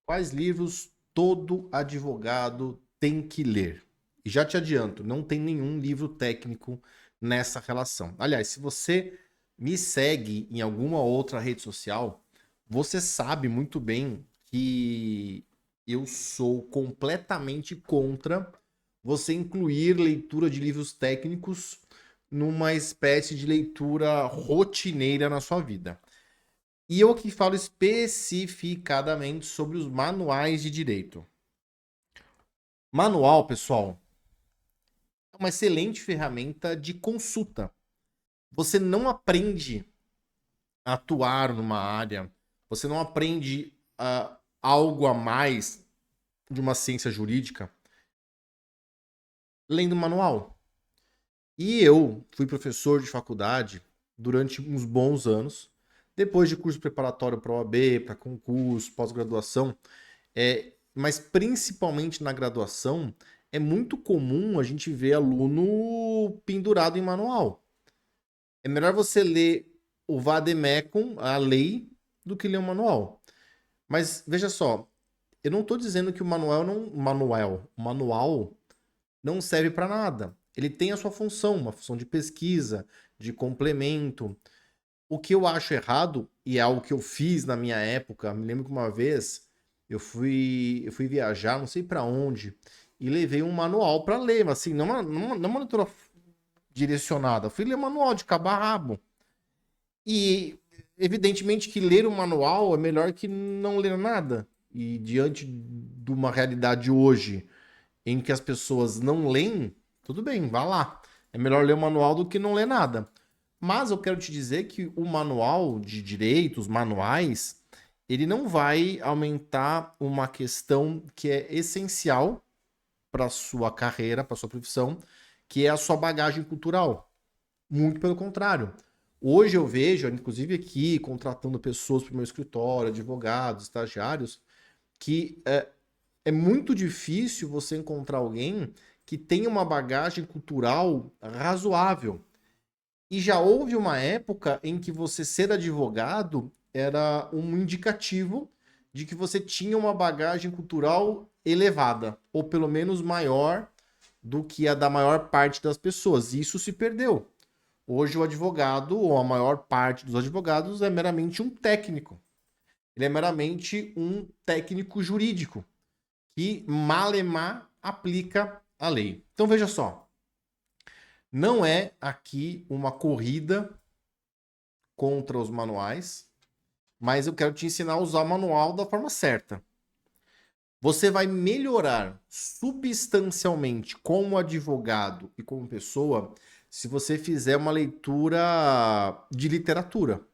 Quais livros todo advogado tem que ler? E já te adianto, não tem nenhum livro técnico nessa relação. Aliás, se você me segue em alguma outra rede social, você sabe muito bem que eu sou completamente contra você incluir leitura de livros técnicos numa espécie de leitura rotineira na sua vida. E eu aqui falo especificadamente sobre os manuais de direito. Manual, pessoal, é uma excelente ferramenta de consulta. Você não aprende a atuar numa área, você não aprende algo a mais de uma ciência jurídica lendo manual. E eu fui professor de faculdade durante uns bons anos, depois de curso preparatório para OAB, para concurso, pós-graduação. Mas principalmente na graduação, é muito comum a gente ver aluno pendurado em manual. É melhor você ler o vademecum, a lei, do que ler o manual. Mas veja só, eu não estou dizendo que o manual não serve para nada. Ele tem a sua função, uma função de pesquisa, de complemento. O que eu acho errado, e é algo que eu fiz na minha época, me lembro que uma vez eu fui viajar, não sei para onde, e levei um manual para ler, mas assim, não uma leitura direcionada, eu fui ler manual de cabo a rabo. E evidentemente que ler o manual é melhor que não ler nada. E diante de uma realidade hoje em que as pessoas não leem, tudo bem, vá lá. É melhor ler o manual do que não ler nada. Mas eu quero te dizer que o manual de direitos, manuais, ele não vai aumentar uma questão que é essencial para sua carreira, para sua profissão, que é a sua bagagem cultural. Muito pelo contrário. Hoje eu vejo, inclusive aqui, contratando pessoas para o meu escritório, advogados, estagiários, que é muito difícil você encontrar alguém que tenha uma bagagem cultural razoável. E já houve uma época em que você ser advogado era um indicativo de que você tinha uma bagagem cultural elevada, ou pelo menos maior do que a da maior parte das pessoas. E isso se perdeu. Hoje o advogado, ou a maior parte dos advogados, é meramente um técnico. Ele é meramente um técnico jurídico que malemar aplica a lei. Então veja só, não é aqui uma corrida contra os manuais, mas eu quero te ensinar a usar o manual da forma certa. Você vai melhorar substancialmente como advogado e como pessoa se você fizer uma leitura de literatura.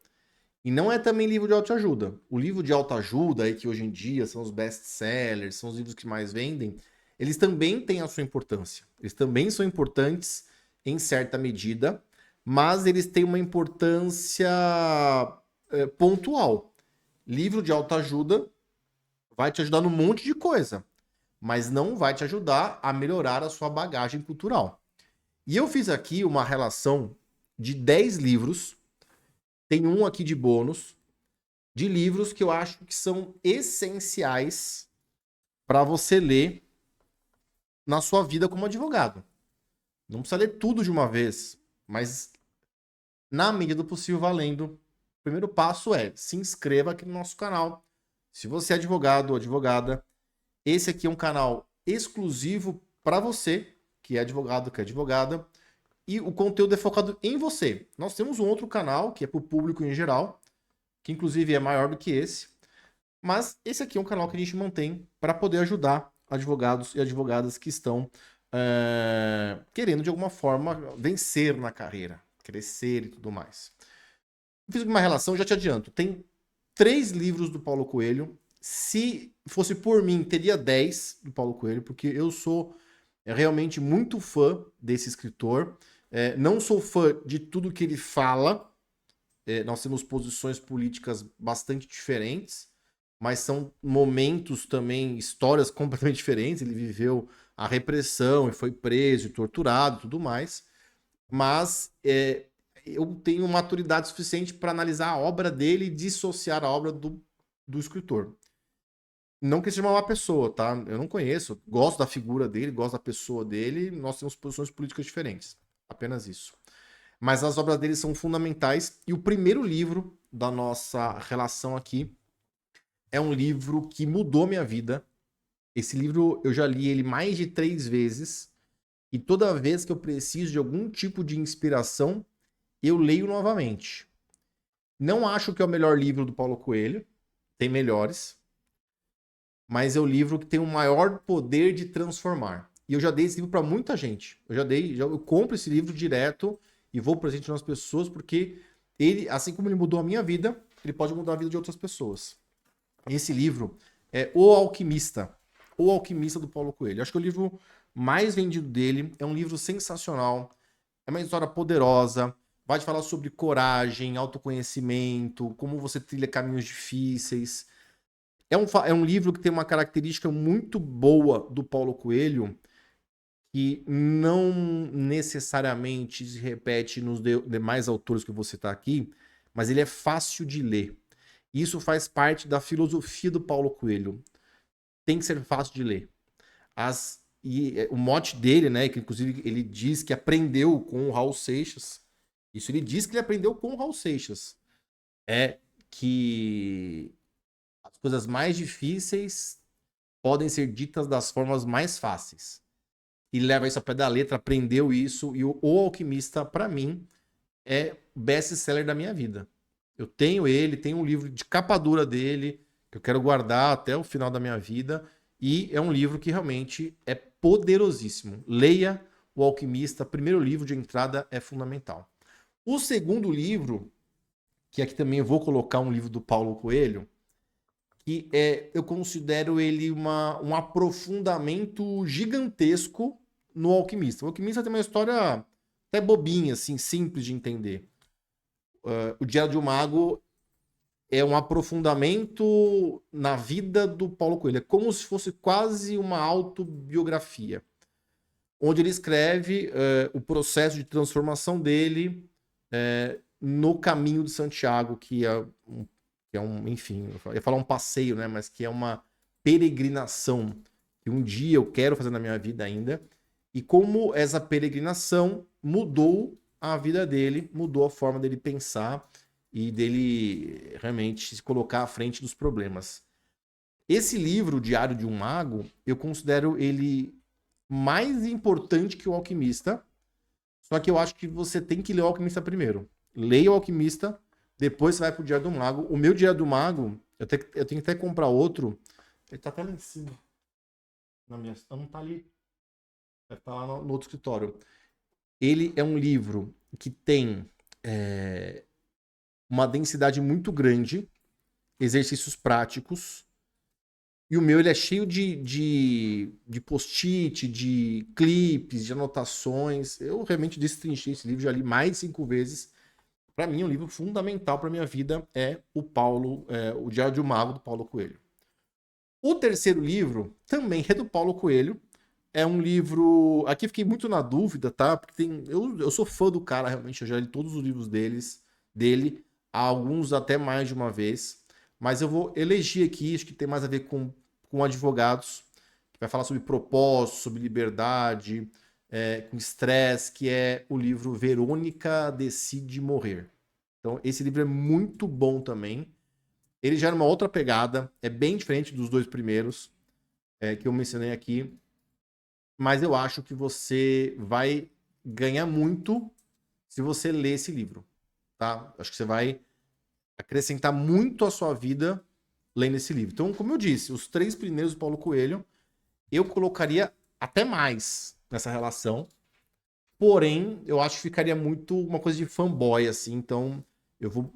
E não é também livro de autoajuda. O livro de autoajuda, aí, que hoje em dia são os best-sellers, são os livros que mais vendem, eles também têm a sua importância. Eles também são importantes em certa medida, mas eles têm uma importância pontual. Livro de autoajuda vai te ajudar num monte de coisa, mas não vai te ajudar a melhorar a sua bagagem cultural. E eu fiz aqui uma relação de 10 livros, tem um aqui de bônus, de livros que eu acho que são essenciais para você ler na sua vida como advogado. Não precisa ler tudo de uma vez, mas na medida do possível valendo. O primeiro passo é se inscreva aqui no nosso canal. Se você é advogado ou advogada, esse aqui é um canal exclusivo para você, que é advogado, que é advogada, e o conteúdo é focado em você. Nós temos um outro canal que é para o público em geral, que inclusive é maior do que esse, mas esse aqui é um canal que a gente mantém para poder ajudar advogados e advogadas que estão querendo de alguma forma vencer na carreira, crescer e tudo mais. Eu fiz uma relação, já te adianto, tem 3 livros do Paulo Coelho. Se fosse por mim, teria 10 do Paulo Coelho, porque eu sou realmente muito fã desse escritor. Não sou fã de tudo que ele fala. Nós temos posições políticas bastante diferentes, mas são momentos também, histórias completamente diferentes. Ele viveu a repressão e foi preso e torturado e tudo mais. Mas eu tenho maturidade suficiente para analisar a obra dele e dissociar a obra do escritor. Não que ele seja uma má pessoa, tá? Eu não conheço. Gosto da figura dele, gosto da pessoa dele. Nós temos posições políticas diferentes. Apenas isso. Mas as obras dele são fundamentais. E o primeiro livro da nossa relação aqui é um livro que mudou minha vida. Esse livro eu já li ele mais de 3 vezes. E toda vez que eu preciso de algum tipo de inspiração, eu leio novamente. Não acho que é o melhor livro do Paulo Coelho. Tem melhores. Mas é o livro que tem o maior poder de transformar. E eu já dei esse livro para muita gente. Eu compro esse livro direto e vou presente nas pessoas, porque ele, assim como ele mudou a minha vida, ele pode mudar a vida de outras pessoas. Esse livro é O Alquimista. O Alquimista do Paulo Coelho. Acho que é o livro mais vendido dele. É um livro sensacional. É uma história poderosa. Vai te falar sobre coragem, autoconhecimento, como você trilha caminhos difíceis. É um livro que tem uma característica muito boa do Paulo Coelho, que não necessariamente se repete nos demais autores que eu vou citar aqui, mas ele é fácil de ler. Isso faz parte da filosofia do Paulo Coelho. Tem que ser fácil de ler. O mote dele, né, que inclusive ele diz que aprendeu com o Raul Seixas. Isso ele diz que ele aprendeu com o Raul Seixas. É que as coisas mais difíceis podem ser ditas das formas mais fáceis. E leva isso a pé da letra, aprendeu isso. E o Alquimista, para mim, é best-seller da minha vida. Eu tenho ele, tenho um livro de capa dura dele, que eu quero guardar até o final da minha vida. E é um livro que realmente é poderosíssimo. Leia O Alquimista, primeiro livro de entrada é fundamental. O segundo livro, que aqui também eu vou colocar um livro do Paulo Coelho, que eu considero ele um aprofundamento gigantesco no Alquimista. O Alquimista tem uma história até bobinha, assim, simples de entender. O Diário de um Mago é um aprofundamento na vida do Paulo Coelho. É como se fosse quase uma autobiografia, onde ele escreve o processo de transformação dele no caminho de Santiago, enfim, eu ia falar um passeio, né? Mas que é uma peregrinação que um dia eu quero fazer na minha vida ainda. E como essa peregrinação mudou a vida dele, mudou a forma dele pensar e dele realmente se colocar à frente dos problemas. Esse livro, Diário de um Mago, eu considero ele mais importante que o Alquimista, só que eu acho que você tem que ler o Alquimista primeiro. Leia o Alquimista, depois você vai pro Diário do Mago. O meu Diário do Mago, eu tenho que até comprar outro. Ele tá até lá em cima. Não tá ali. Deve estar lá no outro escritório. Ele é um livro que tem uma densidade muito grande, exercícios práticos. E o meu ele é cheio de post-it, de clipes, de anotações. Eu realmente destrinchei esse livro, já li mais de 5 vezes. Para mim, um livro fundamental para minha vida é o Diário de um Mago, do Paulo Coelho. O terceiro livro também é do Paulo Coelho. É um livro. Aqui fiquei muito na dúvida, tá? Porque eu sou fã do cara, realmente. Eu já li todos os livros dele, alguns até mais de uma vez. Mas eu vou elegir aqui, acho que tem mais a ver com advogados, que vai falar sobre propósito, sobre liberdade, com estresse, que é o livro Verônica Decide Morrer. Então, esse livro é muito bom também. Ele já era uma outra pegada, é bem diferente dos 2 primeiros que eu mencionei aqui. Mas eu acho que você vai ganhar muito se você ler esse livro, tá? Acho que você vai acrescentar muito à sua vida lendo esse livro. Então, como eu disse, os 3 primeiros do Paulo Coelho, eu colocaria até mais nessa relação. Porém, eu acho que ficaria muito uma coisa de fanboy, assim. Então, eu vou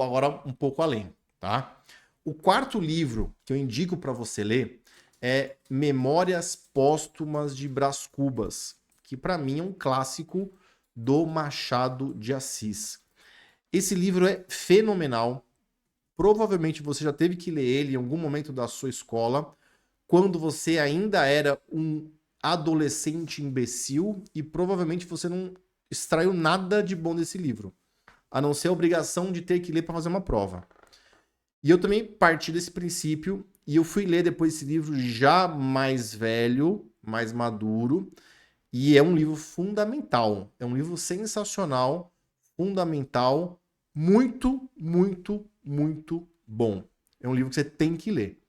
agora um pouco além, tá? O quarto livro que eu indico para você ler é Memórias Póstumas de Brás Cubas, que para mim é um clássico do Machado de Assis. Esse livro é fenomenal. Provavelmente você já teve que ler ele em algum momento da sua escola, quando você ainda era um adolescente imbecil e provavelmente você não extraiu nada de bom desse livro, a não ser a obrigação de ter que ler para fazer uma prova. E eu também parti desse princípio e eu fui ler depois esse livro já mais velho, mais maduro, e é um livro fundamental. É um livro sensacional, fundamental, muito, muito, muito bom. É um livro que você tem que ler.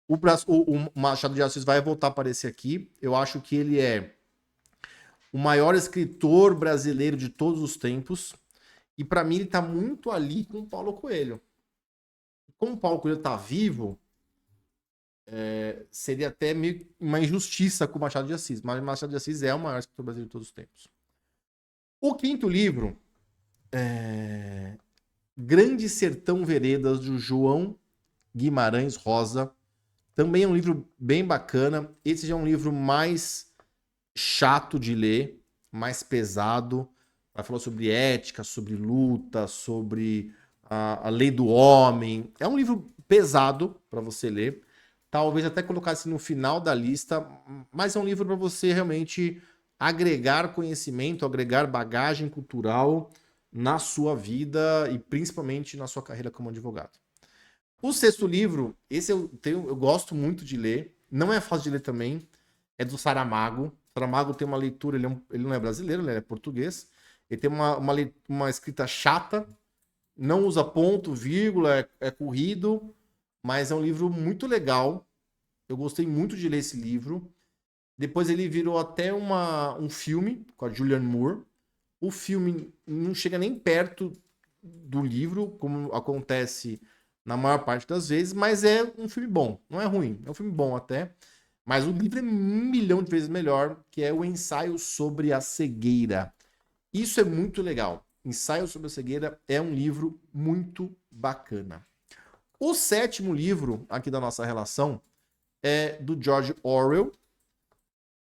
O Machado de Assis vai voltar a aparecer aqui. Eu acho que ele é o maior escritor brasileiro de todos os tempos. E para mim ele está muito ali com o Paulo Coelho. Como o Paulo Coelho está vivo, seria até meio uma injustiça com o Machado de Assis. Mas o Machado de Assis é o maior escritor brasileiro de todos os tempos. O quinto livro é Grande Sertão Veredas, do João Guimarães Rosa. Também é um livro bem bacana. Esse já é um livro mais chato de ler, mais pesado. Vai falar sobre ética, sobre luta, sobre a lei do homem. É um livro pesado para você ler. Talvez até colocasse no final da lista, mas é um livro para você realmente agregar conhecimento, agregar bagagem cultural na sua vida e principalmente na sua carreira como advogado. O sexto livro, esse eu gosto muito de ler, não é fácil de ler também, é do Saramago. Saramago tem uma leitura, ele não é brasileiro, ele é português, ele tem uma escrita chata, não usa ponto, vírgula, é corrido, mas é um livro muito legal. Eu gostei muito de ler esse livro. Depois ele virou até um filme com a Julianne Moore. O filme não chega nem perto do livro, como acontece na maior parte das vezes, mas é um filme bom. Não é ruim, é um filme bom até. Mas o livro é 1 milhão de vezes melhor, que é o Ensaio sobre a Cegueira. Isso é muito legal. Ensaio sobre a Cegueira é um livro muito bacana. O sétimo livro aqui da nossa relação é do George Orwell.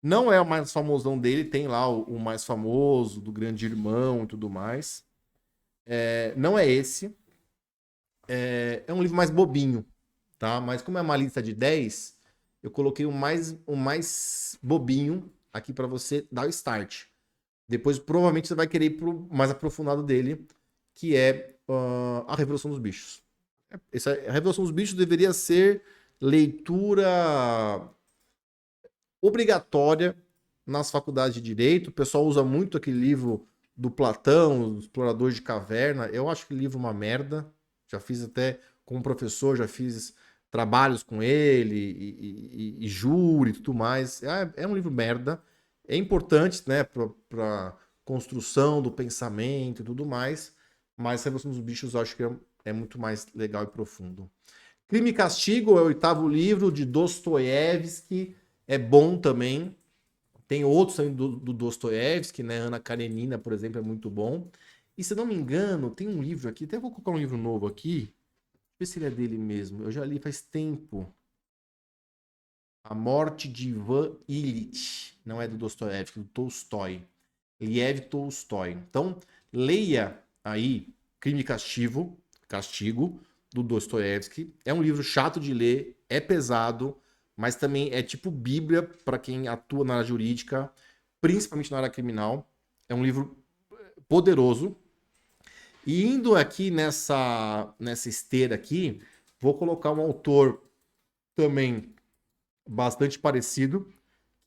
Não é o mais famosão dele, tem lá o mais famoso, do Grande Irmão e tudo mais. Não é esse. É um livro mais bobinho, tá? Mas como é uma lista de 10, eu coloquei o mais bobinho aqui para você dar o start. Depois, provavelmente, você vai querer ir pro mais aprofundado dele, que é A Revolução dos Bichos. A Revolução dos Bichos deveria ser leitura obrigatória nas faculdades de Direito. O pessoal usa muito aquele livro do Platão, Os Exploradores de Caverna. Eu acho aquele livro uma merda. Já fiz até como professor, já fiz trabalhos com ele e júri e tudo mais. É um livro merda. É importante, né, para construção do pensamento e tudo mais, mas a Revolução dos Bichos eu acho que é muito mais legal e profundo. Crime e Castigo é o 8º livro de Dostoiévski, é bom também. Tem outros também do Dostoiévski, né? Ana Karenina, por exemplo, é muito bom. E se não me engano, tem um livro aqui, até vou colocar um livro novo aqui. Deixa eu ver se ele é dele mesmo. Eu já li faz tempo. A Morte de Ivan Ilitch. Não é do Dostoiévski, do Tolstói. Liev Tolstói. Então, leia aí Crime e Castigo, do Dostoiévski. É um livro chato de ler, é pesado, mas também é tipo Bíblia para quem atua na área jurídica, principalmente na área criminal. É um livro poderoso. E indo aqui nessa esteira aqui, vou colocar um autor também bastante parecido,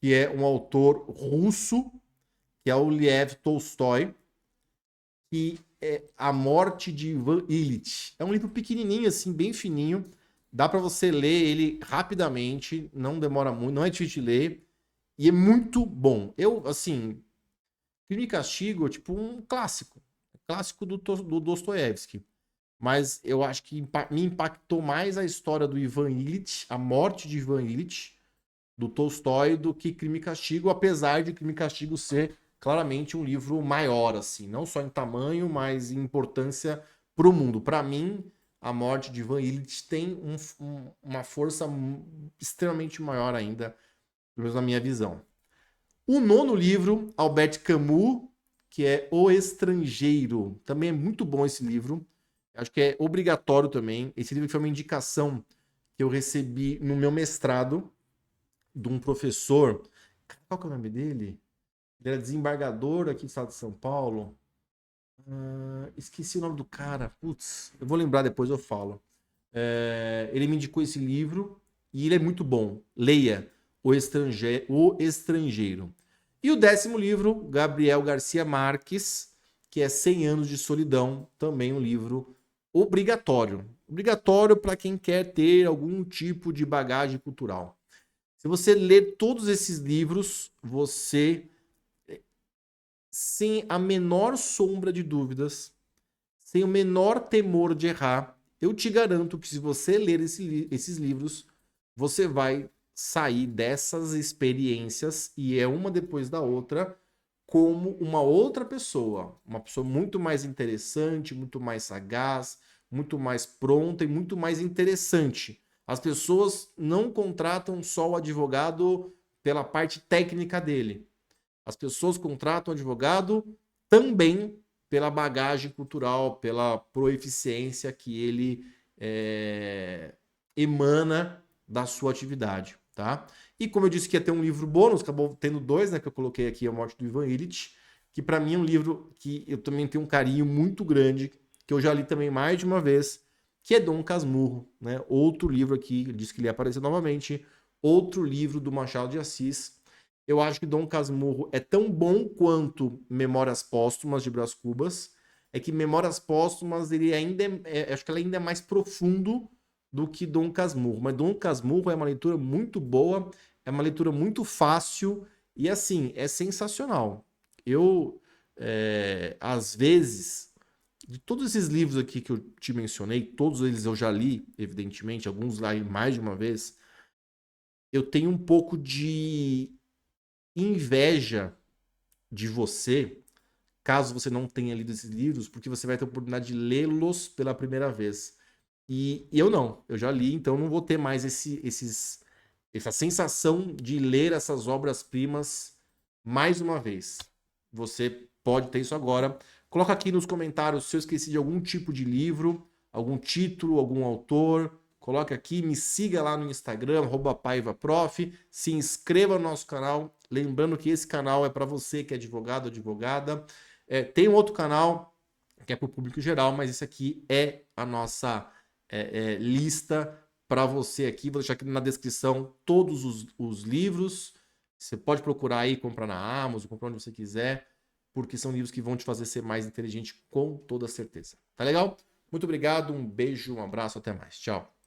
que é um autor russo, que é o Liev Tolstói, que é A Morte de Ivan Ilitch. É um livro pequenininho, assim, bem fininho. Dá para você ler ele rapidamente, não demora muito, não é difícil de ler. E é muito bom. Eu, assim, Crime e Castigo é tipo um clássico. Clássico do Dostoiévski. Mas eu acho que me impactou mais a história do Ivan Ilitch, a morte de Ivan Ilitch, do Tolstói, do que Crime e Castigo, apesar de Crime e Castigo ser claramente um livro maior, assim, não só em tamanho, mas em importância para o mundo. Para mim, a morte de Ivan Ilitch tem uma força extremamente maior ainda, pelo menos na minha visão. O nono livro, Albert Camus, que é O Estrangeiro. Também é muito bom esse livro. Acho que é obrigatório também. Esse livro foi uma indicação que eu recebi no meu mestrado de um professor. Qual que é o nome dele? Ele era desembargador aqui do estado de São Paulo. Esqueci o nome do cara. Putz, eu vou lembrar depois, eu falo. Ele me indicou esse livro e ele é muito bom. Leia O Estrangeiro. E o 10º livro, Gabriel Garcia Marques, que é 100 Anos de Solidão, também um livro obrigatório. Obrigatório para quem quer ter algum tipo de bagagem cultural. Se você ler todos esses livros, você, sem a menor sombra de dúvidas, sem o menor temor de errar, eu te garanto que se você ler esses livros, você vai sair dessas experiências, e é uma depois da outra, como uma pessoa muito mais interessante, muito mais sagaz, muito mais pronta e muito mais interessante. As pessoas não contratam só o advogado pela parte técnica dele. As pessoas contratam o advogado também pela bagagem cultural, pela proeficiência que ele emana da sua atividade, tá? E como eu disse que ia ter um livro bônus, acabou tendo 2, né, que eu coloquei aqui, A Morte do Ivan Illich, que para mim é um livro que eu também tenho um carinho muito grande, que eu já li também mais de uma vez, que é Dom Casmurro, né? Outro livro aqui, ele disse que ele ia aparecer novamente, outro livro do Machado de Assis. Eu acho que Dom Casmurro é tão bom quanto Memórias Póstumas de Brás Cubas. É que Memórias Póstumas, ele ainda acho que ela ainda é mais profundo do que Dom Casmurro. Mas Dom Casmurro é uma leitura muito boa, é uma leitura muito fácil e, assim, é sensacional. Eu, às vezes, de todos esses livros aqui que eu te mencionei, todos eles eu já li, evidentemente, alguns lá mais de uma vez, eu tenho um pouco de inveja de você, caso você não tenha lido esses livros, porque você vai ter a oportunidade de lê-los pela primeira vez. E eu não, eu já li, então não vou ter mais essa sensação de ler essas obras-primas mais uma vez. Você pode ter isso agora. Coloca aqui nos comentários se eu esqueci de algum tipo de livro, algum título, algum autor. Coloca aqui, me siga lá no Instagram, @paivaprof, se inscreva no nosso canal. Lembrando que esse canal é para você que é advogado ou advogada. Tem um outro canal que é para o público geral, mas esse aqui é a nossa lista para você aqui. Vou deixar aqui na descrição todos os livros. Você pode procurar aí, comprar na Amazon, comprar onde você quiser, porque são livros que vão te fazer ser mais inteligente com toda certeza. Tá legal? Muito obrigado, um beijo, um abraço, até mais. Tchau.